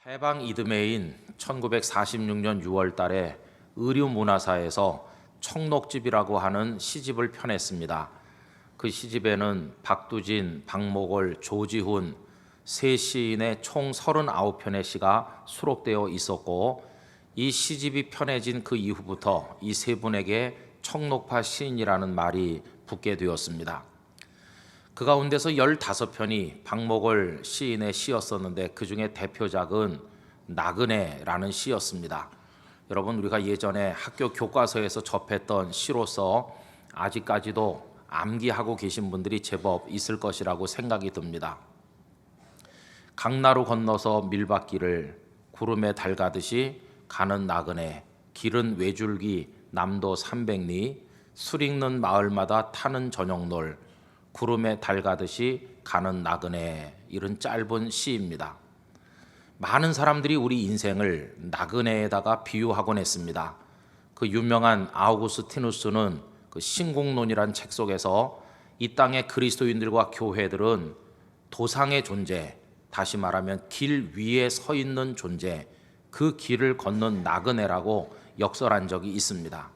해방 이듬해인 1946년 6월 달에 의류문화사에서 청록집이라고 하는 시집을 펴냈습니다. 그 시집에는 박두진, 박목월, 조지훈 세 시인의 총 39편의 시가 수록되어 있었고, 이 시집이 편해진 그 이후부터 이 세 분에게 청록파 시인이라는 말이 붙게 되었습니다. 그 가운데서 15편이 박목월 시인의 시였었는데, 그 중에 대표작은 나그네라는 시였습니다. 여러분, 우리가 예전에 학교 교과서에서 접했던 시로서 아직까지도 암기하고 계신 분들이 제법 있을 것이라고 생각이 듭니다. 강나루 건너서 밀밭길을 구름에 달 가듯이 가는 나그네, 길은 외줄기 남도 300리, 술 읽는 마을마다 타는 저녁놀, 구름에 달 가듯이 가는 나그네, 이런 짧은 시입니다. 많은 사람들이 우리 인생을 나그네에다가 비유하곤 했습니다. 그 유명한 아우구스티누스는 그 신공론이란 책 속에서 이 땅의 그리스도인들과 교회들은 도상의 존재, 다시 말하면 길 위에 서 있는 존재, 그 길을 걷는 나그네라고 역설한 적이 있습니다.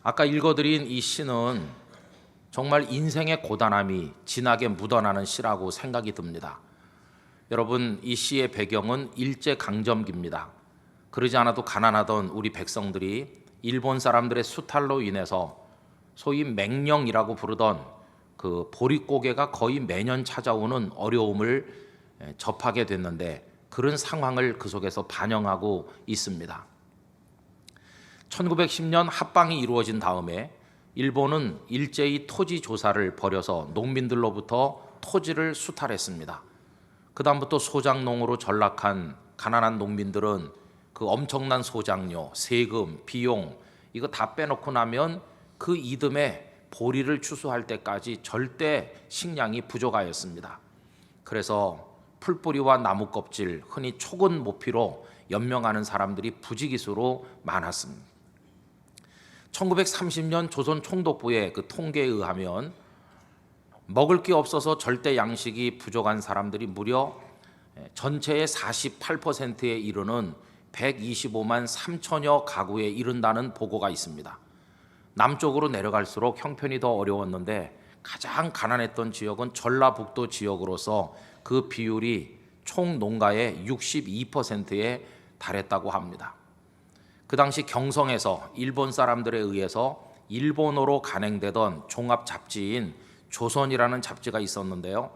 아까 읽어드린 이 시는 정말 인생의 고단함이 진하게 묻어나는 시라고 생각이 듭니다. 여러분, 이 시의 배경은 일제강점기입니다. 그러지 않아도 가난하던 우리 백성들이 일본 사람들의 수탈로 인해서 소위 맹령이라고 부르던 그 보릿고개가 거의 매년 찾아오는 어려움을 접하게 됐는데, 그런 상황을 그 속에서 반영하고 있습니다. 1910년 합방이 이루어진 다음에 일본은 일제히 토지 조사를 벌여서 농민들로부터 토지를 수탈했습니다. 그 다음부터 소작농으로 전락한 가난한 농민들은 그 엄청난 소작료, 세금, 비용 이거 다 빼놓고 나면 그 이듬해 보리를 추수할 때까지 절대 식량이 부족하였습니다. 그래서 풀뿌리와 나무 껍질, 흔히 촉은 모피로 연명하는 사람들이 부지기수로 많았습니다. 1930년 조선 총독부의 그 통계에 의하면 먹을 게 없어서 절대 양식이 부족한 사람들이 무려 전체의 48%에 이르는 125만 3천여 가구에 이른다는 보고가 있습니다. 남쪽으로 내려갈수록 형편이 더 어려웠는데, 가장 가난했던 지역은 전라북도 지역으로서 그 비율이 총 농가의 62%에 달했다고 합니다. 그 당시 경성에서 일본 사람들에 의해서 일본어로 간행되던 종합 잡지인 조선이라는 잡지가 있었는데요.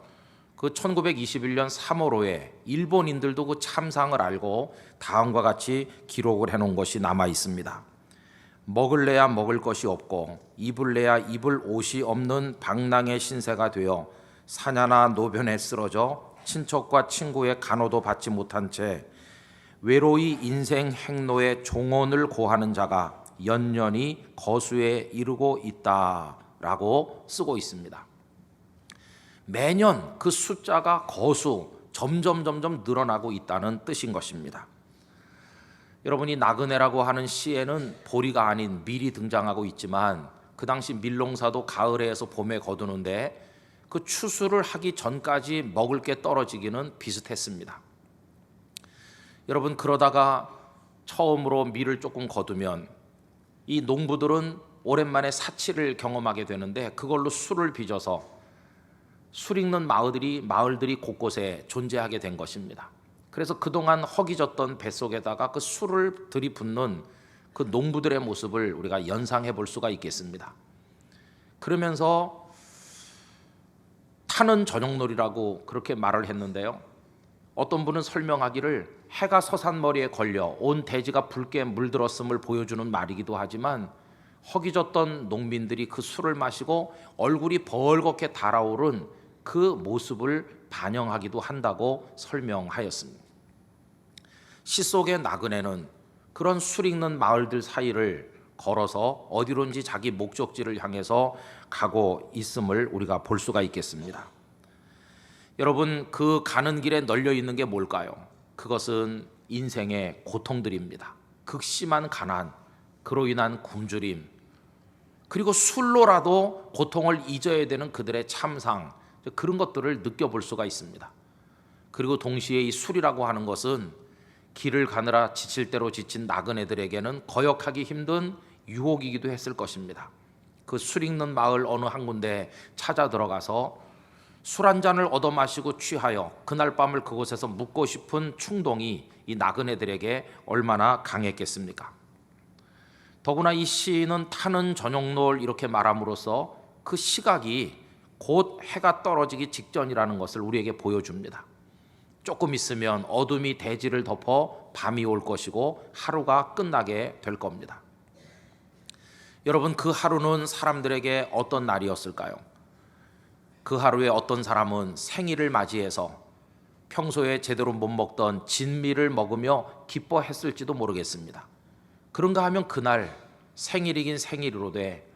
그 1921년 3월호에 일본인들도 그 참상을 알고 다음과 같이 기록을 해놓은 것이 남아 있습니다. 먹을래야 먹을 것이 없고 입을래야 입을 옷이 없는 방랑의 신세가 되어 사냐나 노변에 쓰러져 친척과 친구의 간호도 받지 못한 채 외로이 인생 행로의 종언을 고하는 자가 연년이 거수에 이르고 있다라고 쓰고 있습니다. 매년 그 숫자가 거수 점점 늘어나고 있다는 뜻인 것입니다. 여러분이 나그네라고 하는 시에는 보리가 아닌 밀이 등장하고 있지만, 그 당시 밀농사도 가을에서 봄에 거두는데 그 추수를 하기 전까지 먹을 게 떨어지기는 비슷했습니다. 여러분, 그러다가 처음으로 밀을 조금 거두면 이 농부들은 오랜만에 사치를 경험하게 되는데, 그걸로 술을 빚어서 술 읽는 마을들이 곳곳에 존재하게 된 것입니다. 그래서 그동안 허기졌던 뱃속에다가 그 술을 들이붓는 그 농부들의 모습을 우리가 연상해 볼 수가 있겠습니다. 그러면서 타는 저녁놀이라고 그렇게 말을 했는데요. 어떤 분은 설명하기를 해가 서산머리에 걸려 온 대지가 붉게 물들었음을 보여주는 말이기도 하지만, 허기졌던 농민들이 그 술을 마시고 얼굴이 벌겋게 달아오른 그 모습을 반영하기도 한다고 설명하였습니다. 시 속의 나그네는 그런 술 읽는 마을들 사이를 걸어서 어디론지 자기 목적지를 향해서 가고 있음을 우리가 볼 수가 있겠습니다. 여러분, 그 가는 길에 널려 있는 게 뭘까요? 그것은 인생의 고통들입니다. 극심한 가난, 그로 인한 굶주림, 그리고 술로라도 고통을 잊어야 되는 그들의 참상, 그런 것들을 느껴볼 수가 있습니다. 그리고 동시에 이 술이라고 하는 것은 길을 가느라 지칠 대로 지친 나그네들에게는 거역하기 힘든 유혹이기도 했을 것입니다. 그 술 있는 마을 어느 한 군데 찾아 들어가서 술 한 잔을 얻어 마시고 취하여 그날 밤을 그곳에서 묵고 싶은 충동이 이 나그네들에게 얼마나 강했겠습니까? 더구나 이 시인은 타는 저녁노을 이렇게 말함으로써 그 시각이 곧 해가 떨어지기 직전이라는 것을 우리에게 보여줍니다. 조금 있으면 어둠이 대지를 덮어 밤이 올 것이고 하루가 끝나게 될 겁니다. 여러분, 그 하루는 사람들에게 어떤 날이었을까요? 그 하루에 어떤 사람은 생일을 맞이해서 평소에 제대로 못 먹던 진미를 먹으며 기뻐했을지도 모르겠습니다. 그런가 하면 그날 생일이긴 생일이로되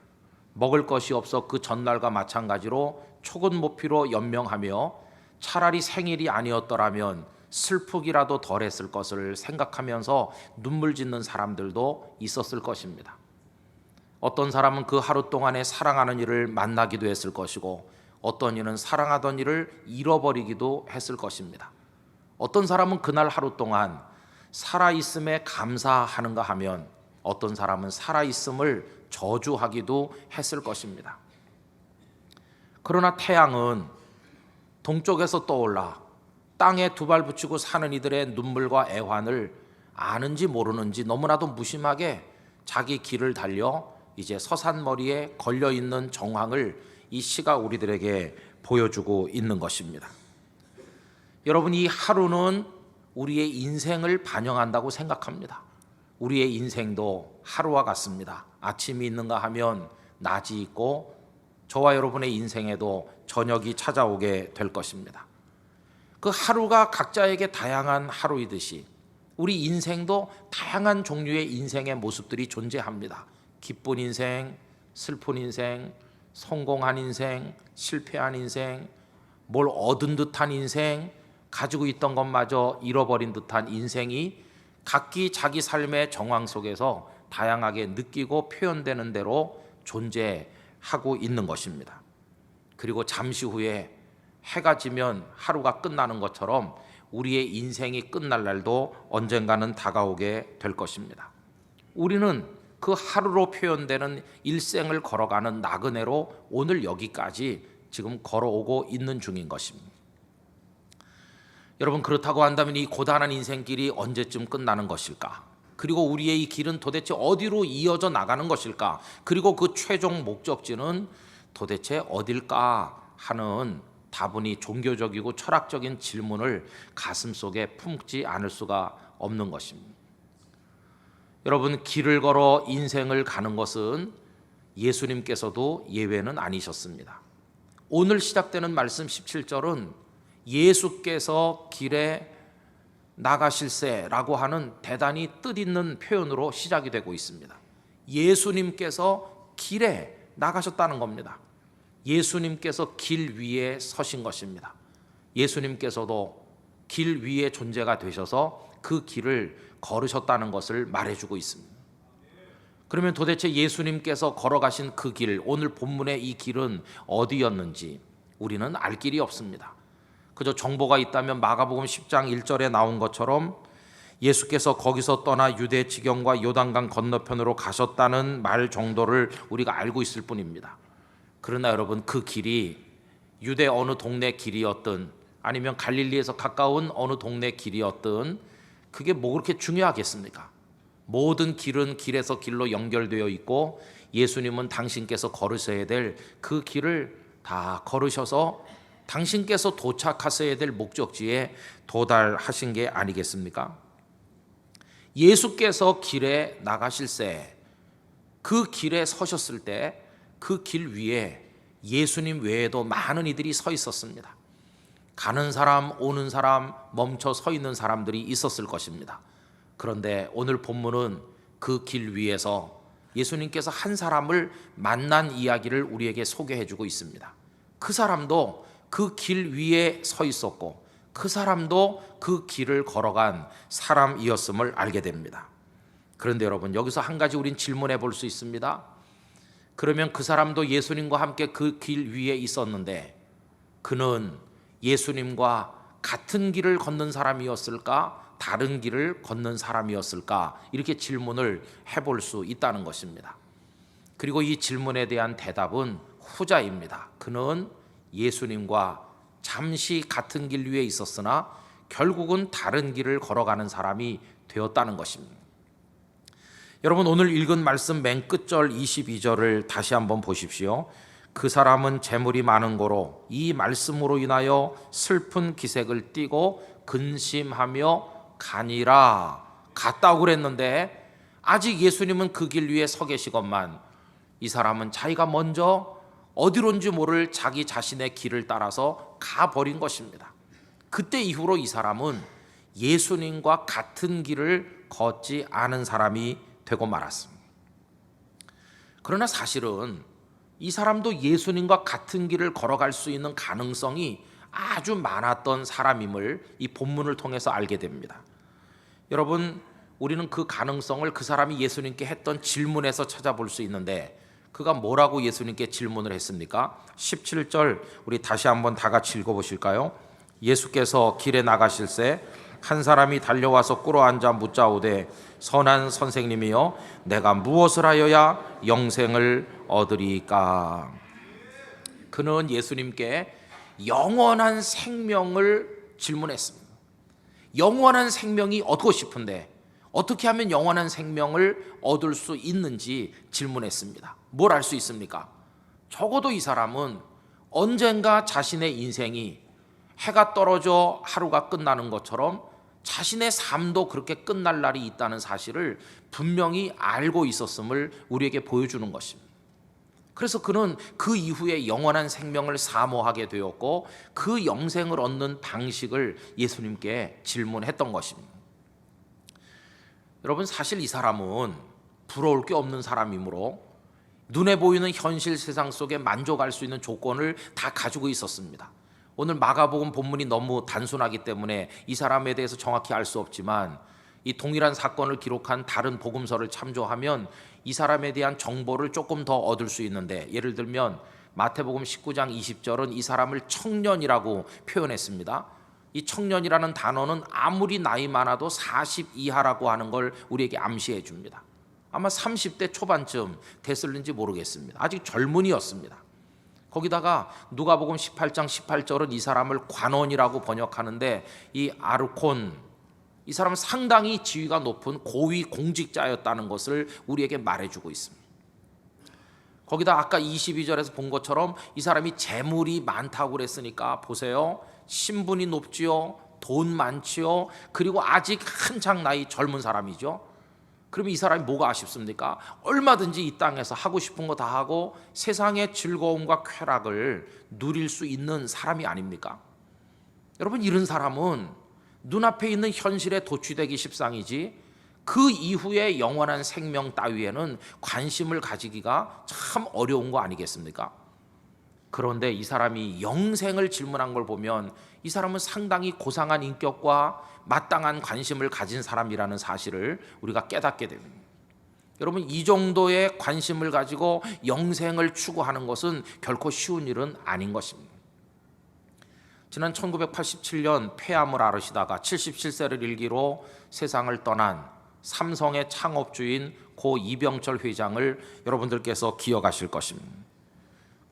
먹을 것이 없어 그 전날과 마찬가지로 초근모피로 연명하며 차라리 생일이 아니었더라면 슬프기라도 덜했을 것을 생각하면서 눈물 짓는 사람들도 있었을 것입니다. 어떤 사람은 그 하루 동안에 사랑하는 이를 만나기도 했을 것이고 어떤 이는 사랑하던 이를 잃어버리기도 했을 것입니다. 어떤 사람은 그날 하루 동안 살아있음에 감사하는가 하면 어떤 사람은 살아있음을 저주하기도 했을 것입니다. 그러나 태양은 동쪽에서 떠올라 땅에 두 발 붙이고 사는 이들의 눈물과 애환을 아는지 모르는지 너무나도 무심하게 자기 길을 달려 이제 서산머리에 걸려있는 정황을 이 시가 우리들에게 보여주고 있는 것입니다. 여러분, 이 하루는 우리의 인생을 반영한다고 생각합니다. 우리의 인생도 하루와 같습니다. 아침이 있는가 하면 낮이 있고 저와 여러분의 인생에도 저녁이 찾아오게 될 것입니다. 그 하루가 각자에게 다양한 하루이듯이 우리 인생도 다양한 종류의 인생의 모습들이 존재합니다. 기쁜 인생, 슬픈 인생, 성공한 인생, 실패한 인생, 뭘 얻은 듯한 인생, 가지고 있던 것마저 잃어버린 듯한 인생이 각기 자기 삶의 정황 속에서 다양하게 느끼고 표현되는 대로 존재하고 있는 것입니다. 그리고 잠시 후에 해가 지면 하루가 끝나는 것처럼 우리의 인생이 끝날 날도 언젠가는 다가오게 될 것입니다. 우리는 그 하루로 표현되는 일생을 걸어가는 나그네로 오늘 여기까지 지금 걸어오고 있는 중인 것입니다. 여러분, 그렇다고 한다면 이 고단한 인생길이 언제쯤 끝나는 것일까? 그리고 우리의 이 길은 도대체 어디로 이어져 나가는 것일까? 그리고 그 최종 목적지는 도대체 어딜까 하는 다분히 종교적이고 철학적인 질문을 가슴속에 품지 않을 수가 없는 것입니다. 여러분, 길을 걸어 인생을 가는 것은 예수님께서도 예외는 아니셨습니다. 오늘 시작되는 말씀 17절은 예수께서 길에 나가실세라고 하는 대단히 뜻있는 표현으로 시작이 되고 있습니다. 예수님께서 길에 나가셨다는 겁니다. 예수님께서 길 위에 서신 것입니다. 예수님께서도 길 위에 존재가 되셔서 그 길을 걸으셨다는 것을 말해주고 있습니다. 그러면 도대체 예수님께서 걸어가신 그 길, 오늘 본문의 이 길은 어디였는지 우리는 알 길이 없습니다. 그저 정보가 있다면 마가복음 10장 1절에 나온 것처럼 예수께서 거기서 떠나 유대 지경과 요단강 건너편으로 가셨다는 말 정도를 우리가 알고 있을 뿐입니다. 그러나 여러분, 그 길이 유대 어느 동네 길이었든 아니면 갈릴리에서 가까운 어느 동네 길이었든 그게 뭐 그렇게 중요하겠습니까? 모든 길은 길에서 길로 연결되어 있고 예수님은 당신께서 걸으셔야 될 그 길을 다 걸으셔서 당신께서 도착하셔야 될 목적지에 도달하신 게 아니겠습니까? 예수께서 길에 나가실세, 그 길에 서셨을 때 그 길 위에 예수님 외에도 많은 이들이 서 있었습니다. 가는 사람, 오는 사람, 멈춰 서 있는 사람들이 있었을 것입니다. 그런데 오늘 본문은 그 길 위에서 예수님께서 한 사람을 만난 이야기를 우리에게 소개해주고 있습니다. 그 사람도 그 길 위에 서 있었고 그 사람도 그 길을 걸어간 사람이었음을 알게 됩니다. 그런데 여러분, 여기서 한 가지 우린 질문해 볼 수 있습니다. 그러면 그 사람도 예수님과 함께 그 길 위에 있었는데 그는 예수님과 같은 길을 걷는 사람이었을까? 다른 길을 걷는 사람이었을까? 이렇게 질문을 해볼 수 있다는 것입니다. 그리고 이 질문에 대한 대답은 후자입니다. 그는 예수님과 잠시 같은 길 위에 있었으나 결국은 다른 길을 걸어가는 사람이 되었다는 것입니다. 여러분, 오늘 읽은 말씀 맨 끝절 22절을 다시 한번 보십시오. 그 사람은 재물이 많은 고로 이 말씀으로 인하여 슬픈 기색을 띠고 근심하며 가니라. 갔다고 그랬는데 아직 예수님은 그 길 위에 서 계시건만 이 사람은 자기가 먼저 어디론지 모를 자기 자신의 길을 따라서 가버린 것입니다. 그때 이후로 이 사람은 예수님과 같은 길을 걷지 않은 사람이 되고 말았습니다. 그러나 사실은 이 사람도 예수님과 같은 길을 걸어갈 수 있는 가능성이 아주 많았던 사람임을 이 본문을 통해서 알게 됩니다. 여러분, 우리는 그 가능성을 그 사람이 예수님께 했던 질문에서 찾아볼 수 있는데 그가 뭐라고 예수님께 질문을 했습니까? 17절 우리 다시 한번 다 같이 읽어보실까요? 예수께서 길에 나가실새 한 사람이 달려와서 꿇어앉아 묻자오되 선한 선생님이여 내가 무엇을 하여야 영생을 얻으리까? 그는 예수님께 영원한 생명을 질문했습니다. 영원한 생명이 얻고 싶은데 어떻게 하면 영원한 생명을 얻을 수 있는지 질문했습니다. 뭘 알 수 있습니까? 적어도 이 사람은 언젠가 자신의 인생이 해가 떨어져 하루가 끝나는 것처럼 자신의 삶도 그렇게 끝날 날이 있다는 사실을 분명히 알고 있었음을 우리에게 보여주는 것입니다. 그래서 그는 그 이후에 영원한 생명을 사모하게 되었고 그 영생을 얻는 방식을 예수님께 질문했던 것입니다. 여러분, 사실 이 사람은 부러울 게 없는 사람이므로 눈에 보이는 현실 세상 속에 만족할 수 있는 조건을 다 가지고 있었습니다. 오늘 마가복음 본문이 너무 단순하기 때문에 이 사람에 대해서 정확히 알 수 없지만 이 동일한 사건을 기록한 다른 복음서를 참조하면 이 사람에 대한 정보를 조금 더 얻을 수 있는데, 예를 들면 마태복음 19장 20절은 이 사람을 청년이라고 표현했습니다. 이 청년이라는 단어는 아무리 나이 많아도 40 이하라고 하는 걸 우리에게 암시해 줍니다. 아마 30대 초반쯤 됐을는지 모르겠습니다. 아직 젊은이였습니다. 거기다가 누가복음 18장 18절은 이 사람을 관원이라고 번역하는데 이 아르콘, 이 사람은 상당히 지위가 높은 고위 공직자였다는 것을 우리에게 말해주고 있습니다. 거기다 아까 22절에서 본 것처럼 이 사람이 재물이 많다고 그랬으니까 보세요. 신분이 높지요, 돈 많지요, 그리고 아직 한창 나이 젊은 사람이죠. 그럼 이 사람이 뭐가 아쉽습니까? 얼마든지 이 땅에서 하고 싶은 거 다 하고 세상의 즐거움과 쾌락을 누릴 수 있는 사람이 아닙니까? 여러분, 이런 사람은 눈앞에 있는 현실에 도취되기 십상이지 그 이후에 영원한 생명 따위에는 관심을 가지기가 참 어려운 거 아니겠습니까? 그런데 이 사람이 영생을 질문한 걸 보면 이 사람은 상당히 고상한 인격과 마땅한 관심을 가진 사람이라는 사실을 우리가 깨닫게 됩니다. 여러분, 이 정도의 관심을 가지고 영생을 추구하는 것은 결코 쉬운 일은 아닌 것입니다. 지난 1987년 폐암을 앓으시다가 77세를 일기로 세상을 떠난 삼성의 창업주인 고 이병철 회장을 여러분들께서 기억하실 것입니다.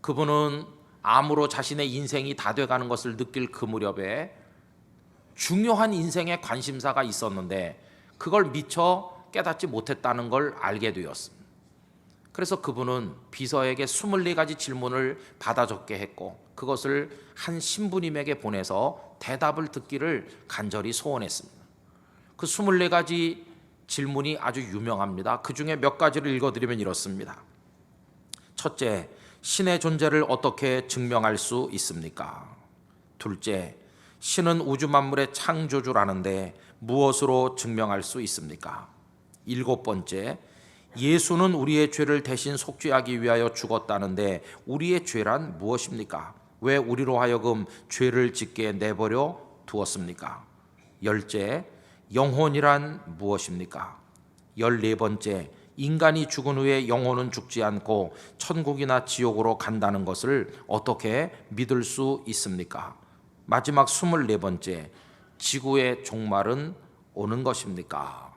그분은 암으로 자신의 인생이 다 돼가는 것을 느낄 그 무렵에 중요한 인생의 관심사가 있었는데 그걸 미처 깨닫지 못했다는 걸 알게 되었습니다. 그래서 그분은 비서에게 24가지 질문을 받아 적게 했고 그것을 한 신부님에게 보내서 대답을 듣기를 간절히 소원했습니다. 그 24가지 질문이 아주 유명합니다. 그 중에 몇 가지를 읽어드리면 이렇습니다. 첫째, 신의 존재를 어떻게 증명할 수 있습니까? 둘째, 신은 우주 만물의 창조주라는데 무엇으로 증명할 수 있습니까? 일곱 번째, 예수는 우리의 죄를 대신 속죄하기 위하여 죽었다는데 우리의 죄란 무엇입니까? 왜 우리로 하여금 죄를 짓게 내버려 두었습니까? 열째, 영혼이란 무엇입니까? 14번째, 인간이 죽은 후에 영혼은 죽지 않고 천국이나 지옥으로 간다는 것을 어떻게 믿을 수 있습니까? 마지막 24번째, 지구의 종말은 오는 것입니까?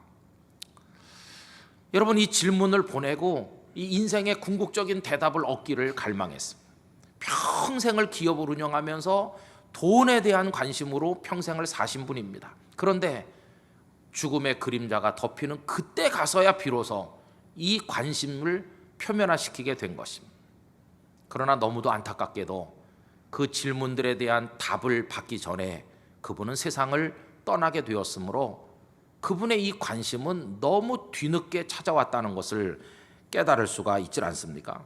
여러분, 이 질문을 보내고 이 인생의 궁극적인 대답을 얻기를 갈망했습니다. 평생을 기업을 운영하면서 돈에 대한 관심으로 평생을 사신 분입니다. 그런데 죽음의 그림자가 덮이는 그때 가서야 비로소 이 관심을 표면화시키게 된 것입니다. 그러나 너무도 안타깝게도 그 질문들에 대한 답을 받기 전에 그분은 세상을 떠나게 되었으므로 그분의 이 관심은 너무 뒤늦게 찾아왔다는 것을 깨달을 수가 있지 않습니까?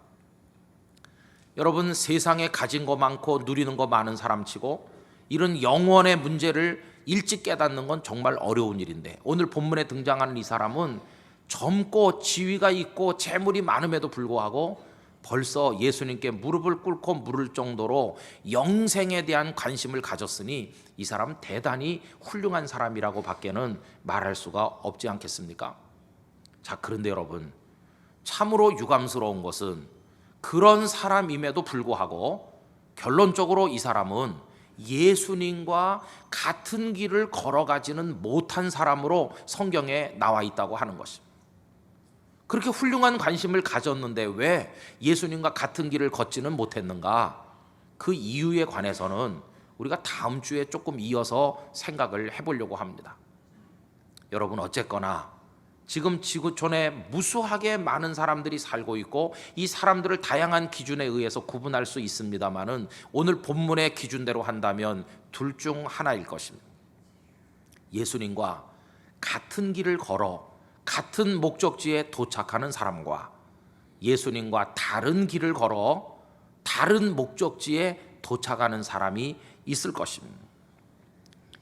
여러분, 세상에 가진 거 많고 누리는 거 많은 사람치고 이런 영원의 문제를 일찍 깨닫는 건 정말 어려운 일인데, 오늘 본문에 등장하는 이 사람은 젊고 지위가 있고 재물이 많음에도 불구하고 벌써 예수님께 무릎을 꿇고 물을 정도로 영생에 대한 관심을 가졌으니 이 사람 대단히 훌륭한 사람이라고 밖에는 말할 수가 없지 않겠습니까? 자, 그런데 여러분, 참으로 유감스러운 것은 그런 사람임에도 불구하고 결론적으로 이 사람은 예수님과 같은 길을 걸어가지는 못한 사람으로 성경에 나와 있다고 하는 것입니다. 그렇게 훌륭한 관심을 가졌는데 왜 예수님과 같은 길을 걷지는 못했는가? 그 이유에 관해서는 우리가 다음 주에 조금 이어서 생각을 해보려고 합니다. 여러분, 어쨌거나 지금 지구촌에 무수하게 많은 사람들이 살고 있고 이 사람들을 다양한 기준에 의해서 구분할 수 있습니다만은 오늘 본문의 기준대로 한다면 둘 중 하나일 것입니다. 예수님과 같은 길을 걸어 같은 목적지에 도착하는 사람과 예수님과 다른 길을 걸어 다른 목적지에 도착하는 사람이 있을 것입니다.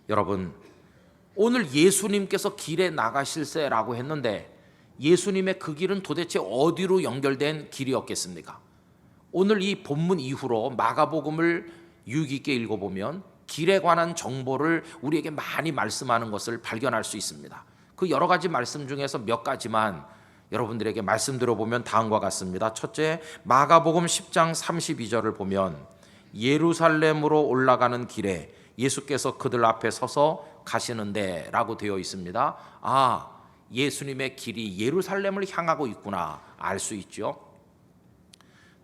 여러분, 오늘 예수님께서 길에 나가실세라고 했는데 예수님의 그 길은 도대체 어디로 연결된 길이었겠습니까? 오늘 이 본문 이후로 마가복음을 유익 있게 읽어보면 길에 관한 정보를 우리에게 많이 말씀하는 것을 발견할 수 있습니다. 그 여러 가지 말씀 중에서 몇 가지만 여러분들에게 말씀드려보면 다음과 같습니다. 첫째, 마가복음 10장 32절을 보면 예루살렘으로 올라가는 길에 예수께서 그들 앞에 서서 가시는데 라고 되어 있습니다. 아, 예수님의 길이 예루살렘을 향하고 있구나 알 수 있죠.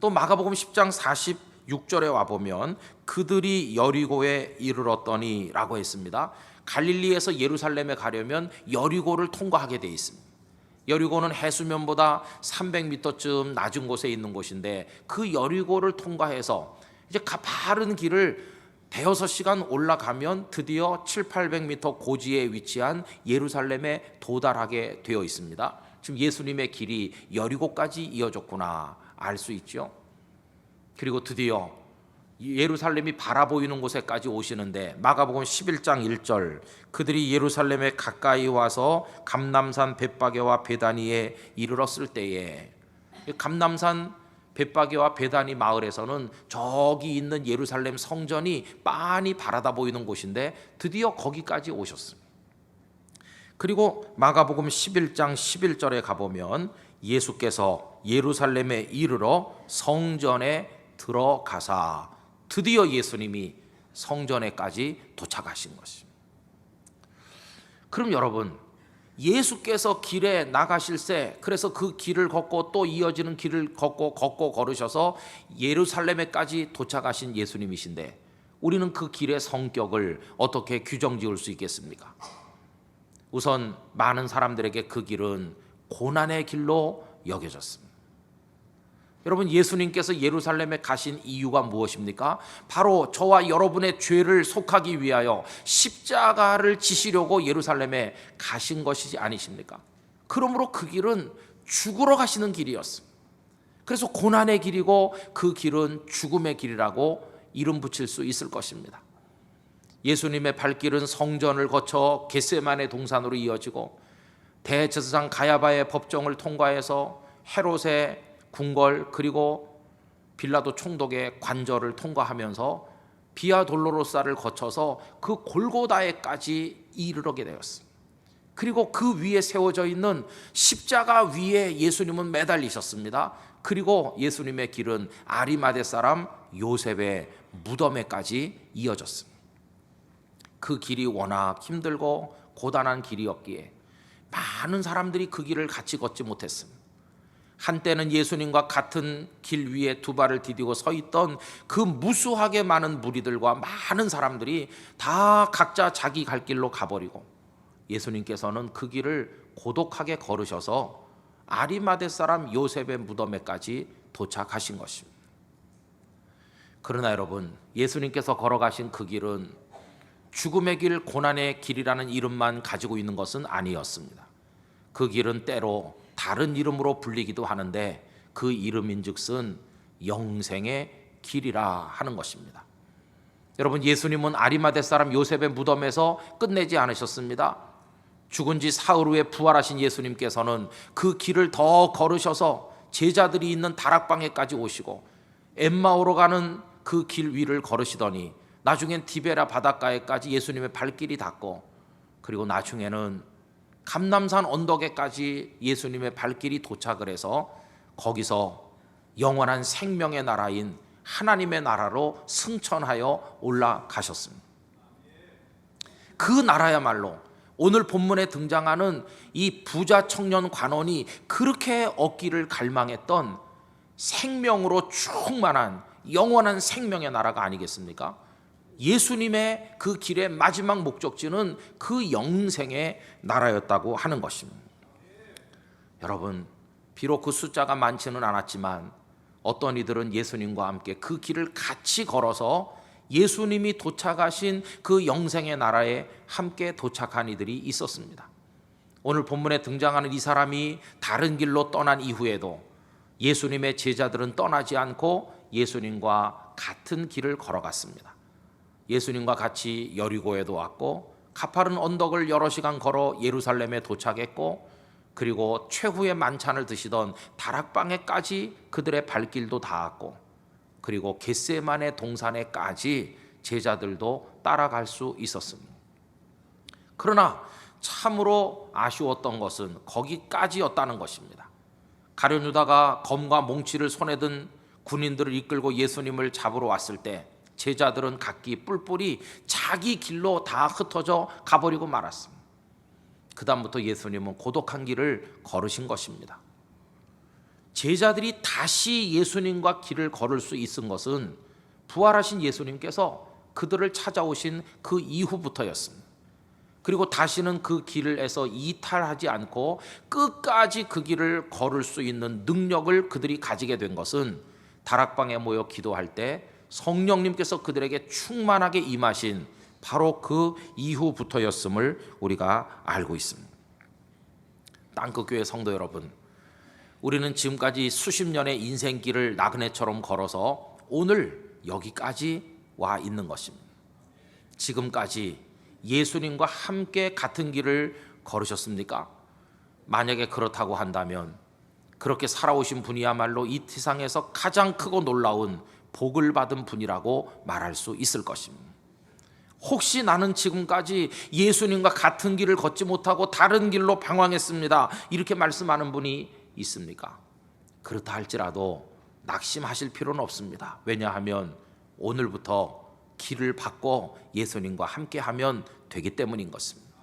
또 마가복음 10장 46절에 와보면 그들이 여리고에 이르렀더니 라고 했습니다. 갈릴리에서 예루살렘에 가려면 여리고를 통과하게 되어 있습니다. 여리고는 해수면보다 300m쯤 낮은 곳에 있는 곳인데 그 여리고를 통과해서 이제 가파른 길을 대여섯 시간 올라가면 드디어 700~800m 고지에 위치한 예루살렘에 도달하게 되어 있습니다. 지금 예수님의 길이 여리고까지 이어졌구나 알 수 있죠. 그리고 드디어 예루살렘이 바라보이는 곳에까지 오시는데 마가복음 11장 1절 그들이 예루살렘에 가까이 와서 감람산 벳바게와 베다니에 이르렀을 때에, 감람산 벳바게와 베다니 마을에서는 저기 있는 예루살렘 성전이 빤히 바라다 보이는 곳인데 드디어 거기까지 오셨습니다. 그리고 마가복음 11장 11절에 가보면 예수께서 예루살렘에 이르러 성전에 들어가사, 드디어 예수님이 성전에까지 도착하신 것입니다. 그럼 여러분, 예수께서 길에 나가실세, 그래서 그 길을 걷고 또 이어지는 길을 걷고 걸으셔서 예루살렘에까지 도착하신 예수님이신데 우리는 그 길의 성격을 어떻게 규정 지을 수 있겠습니까? 우선 많은 사람들에게 그 길은 고난의 길로 여겨졌습니다. 여러분, 예수님께서 예루살렘에 가신 이유가 무엇입니까? 바로 저와 여러분의 죄를 속하기 위하여 십자가를 지시려고 예루살렘에 가신 것이지 아니십니까? 그러므로 그 길은 죽으러 가시는 길이었습니다. 그래서 고난의 길이고 그 길은 죽음의 길이라고 이름 붙일 수 있을 것입니다. 예수님의 발길은 성전을 거쳐 겟세마네 동산으로 이어지고 대제사장 가야바의 법정을 통과해서 헤롯의 궁궐 그리고 빌라도 총독의 관저를 통과하면서 비아 돌로로사를 거쳐서 그 골고다에까지 이르게 되었습니다. 그리고 그 위에 세워져 있는 십자가 위에 예수님은 매달리셨습니다. 그리고 예수님의 길은 아리마대 사람 요셉의 무덤에까지 이어졌습니다. 그 길이 워낙 힘들고 고단한 길이었기에 많은 사람들이 그 길을 같이 걷지 못했습니다. 한때는 예수님과 같은 길 위에 두 발을 디디고 서 있던 그 무수하게 많은 무리들과 많은 사람들이 다 각자 자기 갈 길로 가버리고 예수님께서는 그 길을 고독하게 걸으셔서 아리마대 사람 요셉의 무덤에까지 도착하신 것입니다. 그러나 여러분, 예수님께서 걸어가신 그 길은 죽음의 길, 고난의 길이라는 이름만 가지고 있는 것은 아니었습니다. 그 길은 때로 다른 이름으로 불리기도 하는데 그 이름인즉슨 영생의 길이라 하는 것입니다. 여러분, 예수님은 아리마대 사람 요셉의 무덤에서 끝내지 않으셨습니다. 죽은 지 사흘 후에 부활하신 예수님께서는 그 길을 더 걸으셔서 제자들이 있는 다락방에까지 오시고 엠마오로 가는 그 길 위를 걸으시더니 나중엔 디베라 바닷가에까지 예수님의 발길이 닿고 그리고 나중에는 감람산 언덕에까지 예수님의 발길이 도착을 해서 거기서 영원한 생명의 나라인 하나님의 나라로 승천하여 올라가셨습니다. 그 나라야말로 오늘 본문에 등장하는 이 부자 청년 관원이 그렇게 얻기를 갈망했던 생명으로 충만한 영원한 생명의 나라가 아니겠습니까? 예수님의 그 길의 마지막 목적지는 그 영생의 나라였다고 하는 것입니다. 여러분, 비록 그 숫자가 많지는 않았지만 어떤 이들은 예수님과 함께 그 길을 같이 걸어서 예수님이 도착하신 그 영생의 나라에 함께 도착한 이들이 있었습니다. 오늘 본문에 등장하는 이 사람이 다른 길로 떠난 이후에도 예수님의 제자들은 떠나지 않고 예수님과 같은 길을 걸어갔습니다. 예수님과 같이 여리고에도 왔고 가파른 언덕을 여러 시간 걸어 예루살렘에 도착했고 그리고 최후의 만찬을 드시던 다락방에까지 그들의 발길도 닿았고 그리고 겟세마네 동산에까지 제자들도 따라갈 수 있었습니다. 그러나 참으로 아쉬웠던 것은 거기까지였다는 것입니다. 가룟 유다가 검과 몽치를 손에 든 군인들을 이끌고 예수님을 잡으러 왔을 때 제자들은 각기 뿔뿔이 자기 길로 다 흩어져 가버리고 말았습니다. 그 다음부터 예수님은 고독한 길을 걸으신 것입니다. 제자들이 다시 예수님과 길을 걸을 수 있은 것은 부활하신 예수님께서 그들을 찾아오신 그 이후부터였습니다. 그리고 다시는 그 길에서 이탈하지 않고 끝까지 그 길을 걸을 수 있는 능력을 그들이 가지게 된 것은 다락방에 모여 기도할 때 성령님께서 그들에게 충만하게 임하신 바로 그 이후부터였음을 우리가 알고 있습니다. 땅끝교회 성도 여러분, 우리는 지금까지 수십 년의 인생길을 나그네처럼 걸어서 오늘 여기까지 와 있는 것입니다. 지금까지 예수님과 함께 같은 길을 걸으셨습니까? 만약에 그렇다고 한다면 그렇게 살아오신 분이야말로 이 세상에서 가장 크고 놀라운 복을 받은 분이라고 말할 수 있을 것입니다. 혹시 나는 지금까지 예수님과 같은 길을 걷지 못하고 다른 길로 방황했습니다, 이렇게 말씀하는 분이 있습니까? 그렇다 할지라도 낙심하실 필요는 없습니다. 왜냐하면 오늘부터 길을 바꿔 예수님과 함께하면 되기 때문인 것입니다.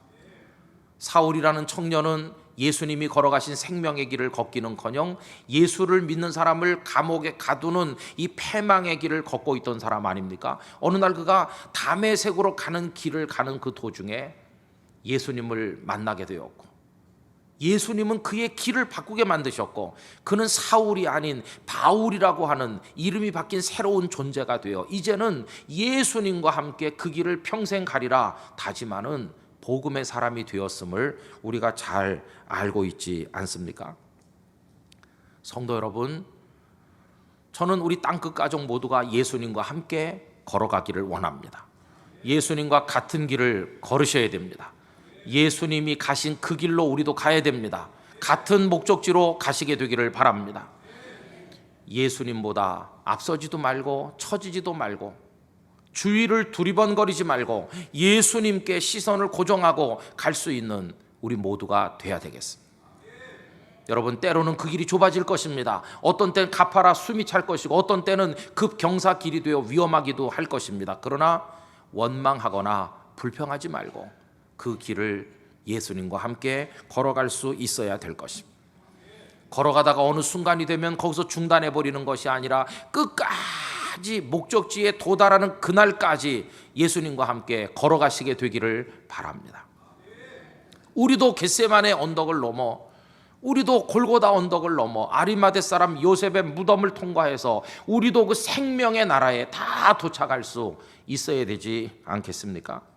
사울이라는 청년은 예수님이 걸어가신 생명의 길을 걷기는커녕 예수를 믿는 사람을 감옥에 가두는 이 패망의 길을 걷고 있던 사람 아닙니까? 어느 날 그가 다메섹으로 가는 길을 가는 그 도중에 예수님을 만나게 되었고 예수님은 그의 길을 바꾸게 만드셨고 그는 사울이 아닌 바울이라고 하는 이름이 바뀐 새로운 존재가 되어 이제는 예수님과 함께 그 길을 평생 가리라 다짐하는 복음의 사람이 되었음을 우리가 잘 알고 있지 않습니까? 성도 여러분, 저는 우리 땅끝 가족 모두가 예수님과 함께 걸어가기를 원합니다. 예수님과 같은 길을 걸으셔야 됩니다. 예수님이 가신 그 길로 우리도 가야 됩니다. 같은 목적지로 가시게 되기를 바랍니다. 예수님보다 앞서지도 말고 처지지도 말고 주위를 두리번거리지 말고 예수님께 시선을 고정하고 갈 수 있는 우리 모두가 돼야 되겠습니다. 여러분, 때로는 그 길이 좁아질 것입니다. 어떤 때는 가파라 숨이 찰 것이고 어떤 때는 급경사 길이 되어 위험하기도 할 것입니다. 그러나 원망하거나 불평하지 말고 그 길을 예수님과 함께 걸어갈 수 있어야 될 것입니다. 걸어가다가 어느 순간이 되면 거기서 중단해 버리는 것이 아니라 끝까지 목적지에 도달하는 그날까지 예수님과 함께 걸어가시게 되기를 바랍니다. 우리도 겟세마네 언덕을 넘어, 우리도 골고다 언덕을 넘어 아리마대 사람 요셉의 무덤을 통과해서 우리도 그 생명의 나라에 다 도착할 수 있어야 되지 않겠습니까?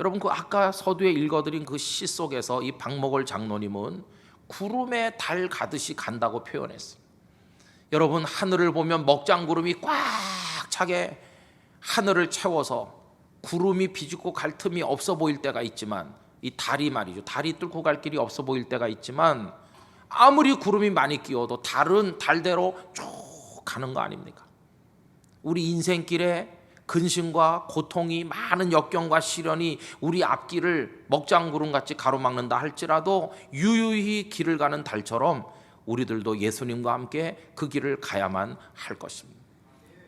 여러분, 그 아까 서두에 읽어드린 그 시 속에서 이 박목월 장로님은 구름에 달 가듯이 간다고 표현했어요. 여러분, 하늘을 보면 먹장구름이 꽉 차게 하늘을 채워서 구름이 비집고 갈 틈이 없어 보일 때가 있지만, 이 달이 말이죠, 달이 뚫고 갈 길이 없어 보일 때가 있지만 아무리 구름이 많이 끼어도 달은 달대로 쭉 가는 거 아닙니까? 우리 인생길에 근심과 고통이 많은 역경과 시련이 우리 앞길을 먹장구름같이 가로막는다 할지라도 유유히 길을 가는 달처럼 우리들도 예수님과 함께 그 길을 가야만 할 것입니다.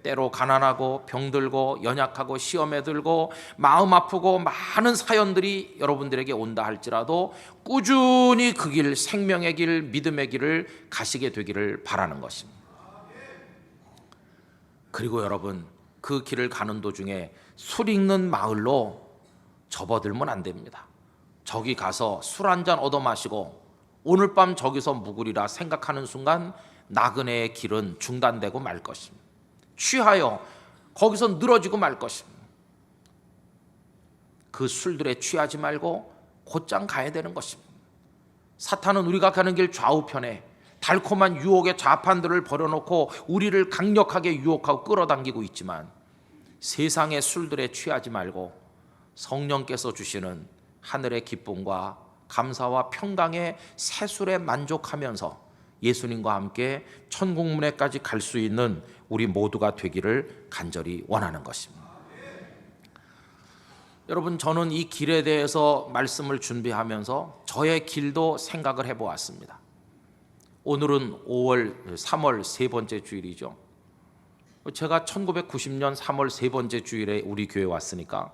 때로 가난하고 병들고 연약하고 시험에 들고 마음 아프고 많은 사연들이 여러분들에게 온다 할지라도 꾸준히 그 길, 생명의 길, 믿음의 길을 가시게 되기를 바라는 것입니다. 그리고 여러분, 그 길을 가는 도중에 술 익는 마을로 접어들면 안 됩니다. 저기 가서 술 한잔 얻어 마시고 오늘 밤 저기서 묵으리라 생각하는 순간 나그네의 길은 중단되고 말 것입니다. 취하여 거기서 늘어지고 말 것입니다. 그 술들에 취하지 말고 곧장 가야 되는 것입니다. 사탄은 우리가 가는 길 좌우편에 달콤한 유혹의 좌판들을 버려놓고 우리를 강력하게 유혹하고 끌어당기고 있지만, 세상의 술들에 취하지 말고 성령께서 주시는 하늘의 기쁨과 감사와 평강의 새술에 만족하면서 예수님과 함께 천국문에까지 갈 수 있는 우리 모두가 되기를 간절히 원하는 것입니다. 여러분, 저는 이 길에 대해서 말씀을 준비하면서 저의 길도 생각을 해보았습니다. 오늘은 3월 세 번째 주일이죠. 제가 1990년 3월 세 번째 주일에 우리 교회에 왔으니까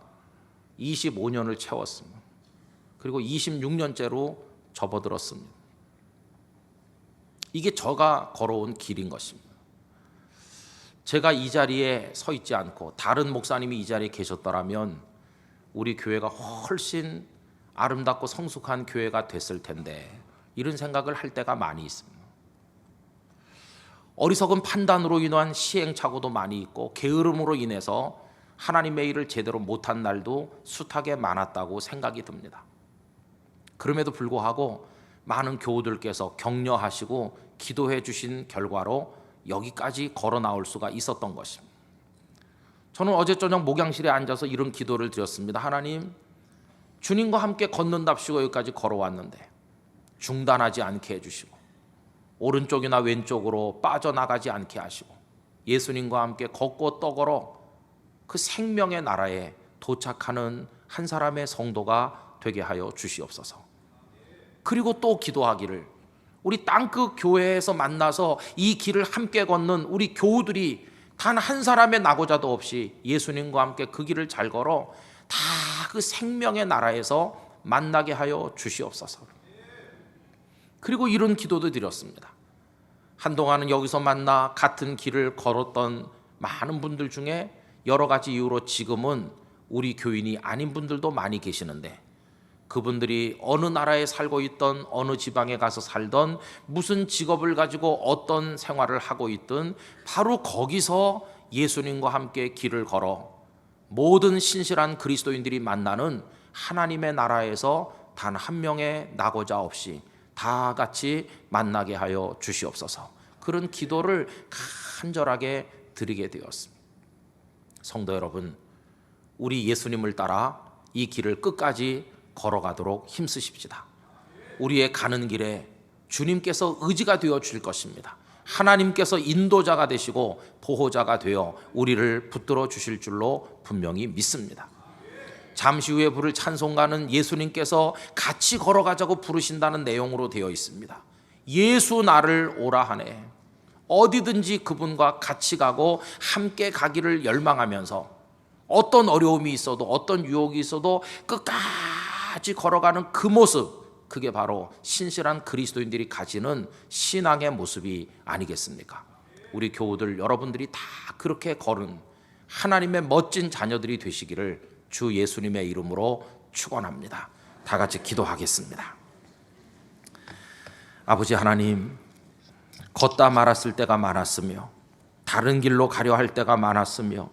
25년을 채웠습니다. 그리고 26년째로 접어들었습니다. 이게 제가 걸어온 길인 것입니다. 제가 이 자리에 서 있지 않고 다른 목사님이 이 자리에 계셨더라면 우리 교회가 훨씬 아름답고 성숙한 교회가 됐을 텐데, 이런 생각을 할 때가 많이 있습니다. 어리석은 판단으로 인한 시행착오도 많이 있고 게으름으로 인해서 하나님의 일을 제대로 못한 날도 숱하게 많았다고 생각이 듭니다. 그럼에도 불구하고 많은 교우들께서 격려하시고 기도해 주신 결과로 여기까지 걸어 나올 수가 있었던 것입니다. 저는 어제 저녁 목양실에 앉아서 이런 기도를 드렸습니다. 하나님, 주님과 함께 걷는답시고 여기까지 걸어왔는데 중단하지 않게 해주시고 오른쪽이나 왼쪽으로 빠져나가지 않게 하시고 예수님과 함께 걷고 떠걸어 그 생명의 나라에 도착하는 한 사람의 성도가 되게 하여 주시옵소서. 그리고 또 기도하기를, 우리 땅끝 교회에서 만나서 이 길을 함께 걷는 우리 교우들이 단 한 사람의 낙오자도 없이 예수님과 함께 그 길을 잘 걸어 다 그 생명의 나라에서 만나게 하여 주시옵소서. 그리고 이런 기도도 드렸습니다. 한동안은 여기서 만나 같은 길을 걸었던 많은 분들 중에 여러 가지 이유로 지금은 우리 교인이 아닌 분들도 많이 계시는데, 그분들이 어느 나라에 살고 있던 어느 지방에 가서 살던 무슨 직업을 가지고 어떤 생활을 하고 있든 바로 거기서 예수님과 함께 길을 걸어 모든 신실한 그리스도인들이 만나는 하나님의 나라에서 단 한 명의 낙오자 없이 다 같이 만나게 하여 주시옵소서. 그런 기도를 간절하게 드리게 되었습니다. 성도 여러분, 우리 예수님을 따라 이 길을 끝까지 걸어가도록 힘쓰십시다. 우리의 가는 길에 주님께서 의지가 되어 주실 것입니다. 하나님께서 인도자가 되시고 보호자가 되어 우리를 붙들어 주실 줄로 분명히 믿습니다. 잠시 후에 부를 찬송가는 예수님께서 같이 걸어가자고 부르신다는 내용으로 되어 있습니다. 예수 나를 오라 하네. 어디든지 그분과 같이 가고 함께 가기를 열망하면서 어떤 어려움이 있어도 어떤 유혹이 있어도 끝까지 걸어가는 그 모습, 그게 바로 신실한 그리스도인들이 가지는 신앙의 모습이 아니겠습니까? 우리 교우들 여러분들이 다 그렇게 걸은 하나님의 멋진 자녀들이 되시기를 주 예수님의 이름으로 축원합니다. 다 같이 기도하겠습니다. 아버지 하나님, 걷다 말았을 때가 많았으며 다른 길로 가려 할 때가 많았으며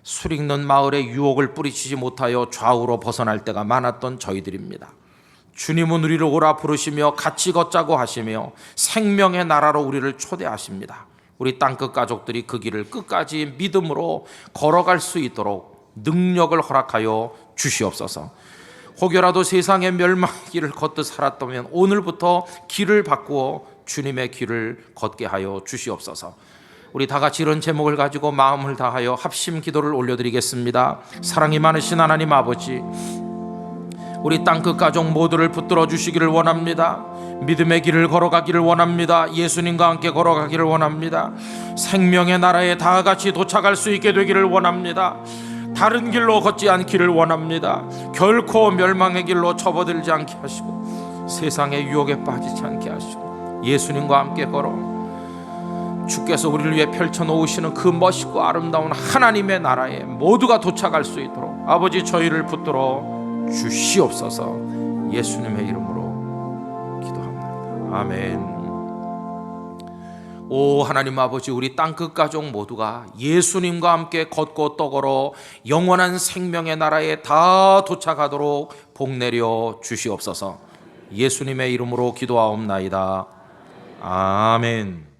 술 읽는 마을에 유혹을 뿌리치지 못하여 좌우로 벗어날 때가 많았던 저희들입니다. 주님은 우리를 오라 부르시며 같이 걷자고 하시며 생명의 나라로 우리를 초대하십니다. 우리 땅끝 가족들이 그 길을 끝까지 믿음으로 걸어갈 수 있도록 능력을 허락하여 주시옵소서. 혹여라도 세상의 멸망의 길을 걷듯 살았다면 오늘부터 길을 바꾸어 주님의 길을 걷게 하여 주시옵소서. 우리 다 같이 이런 제목을 가지고 마음을 다하여 합심 기도를 올려드리겠습니다. 사랑이 많으신 하나님 아버지, 우리 땅끝 가족 모두를 붙들어 주시기를 원합니다. 믿음의 길을 걸어가기를 원합니다. 예수님과 함께 걸어가기를 원합니다. 생명의 나라에 다 같이 도착할 수 있게 되기를 원합니다. 다른 길로 걷지 않기를 원합니다. 결코 멸망의 길로 접어들지 않게 하시고 세상의 유혹에 빠지지 않게 하시고 예수님과 함께 걸어 주께서 우리를 위해 펼쳐놓으시는 그 멋있고 아름다운 하나님의 나라에 모두가 도착할 수 있도록 아버지 저희를 붙들어 주시옵소서. 예수님의 이름으로 기도합니다. 아멘. 오 하나님 아버지, 우리 땅끝 가족 모두가 예수님과 함께 걷고 떠걸어 영원한 생명의 나라에 다 도착하도록 복 내려 주시옵소서. 예수님의 이름으로 기도하옵나이다. 아멘.